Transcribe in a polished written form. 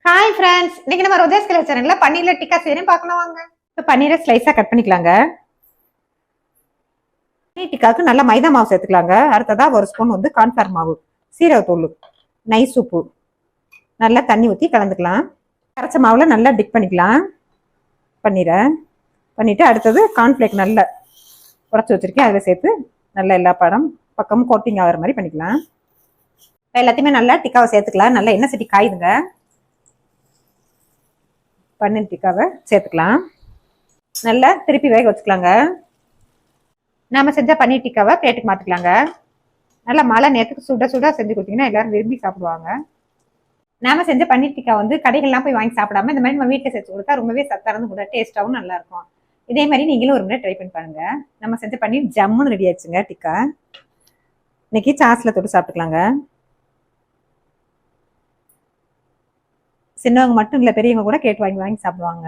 Hi friends, இன்னைக்கு நம்ம ரோஜாஸ் colour சேனல்ல பன்னீர்ல டிக்கா செய்யணும் பார்க்கலாம் வாங்க. இப்போ பன்னீரை ஸ்லைஸா கட் பண்ணிக்கலாங்க. பன்னீர் டிக்காவுக்கு நல்லா மைதா மாவு சேர்த்துக்கலாங்க. அடுத்ததா ஒரு ஸ்பூன் வந்து கார்ன்ஃபிளவர் மாவு, சீரகத்தூள், நைஸ் உப்பு, நல்லா தண்ணி ஊற்றி கலந்துக்கலாம். கரைச்ச மாவுல நல்லா டிப் பண்ணிக்கலாம் பன்னீரை. பண்ணிட்டு அடுத்தது கார்ன்ஃபிளேக் நல்லா உடச்சி வச்சிருக்கேன், அதில் சேர்த்து நல்லா எல்லா பக்கமும் கோட்டிங் ஆகிற மாதிரி பண்ணிக்கலாம். எல்லாத்தையுமே நல்லா டிக்காவை சேர்த்துக்கலாம். நல்லா எண்ணெய் சட்டி காயுதுங்க. பன்னீர் டிக்காவை சேர்த்துக்கலாம். நல்லா திருப்பி வேக வச்சுக்கலாங்க. நாம செஞ்ச பன்னீர் டிக்காவை பிளேட்டுக்கு மாற்றிக்கலாங்க. நல்லா மழை நேரத்துக்கு சுட சுட செஞ்சு கொடுத்தீங்கன்னா எல்லாரும் விரும்பி சாப்பிடுவாங்க. நாம செஞ்ச பன்னீர் டிக்கா வந்து கடைகள்லாம் போய் வாங்கி சாப்பிடாம இந்த மாதிரி நம்ம வீட்டில் செஞ்சு கொடுத்தா ரொம்பவே சத்தானது கூட டேஸ்ட்டாகவும் நல்லா இருக்கும். இதே மாதிரி நீங்களும் ஒரு முறை ட்ரை பண்ணி பாருங்க. நம்ம செஞ்ச பன்னீர் ஜம்முன்னு ரெடி ஆயிடுச்சுங்க டிக்கா. இன்னைக்கு சாஸ்ல தொட்டு சாப்பிட்டுக்கலாங்க. சின்னவங்க மட்டும் இல்லை, பெரியவங்க கூட கேட்டு வாங்கி சாப்பிடுவாங்க.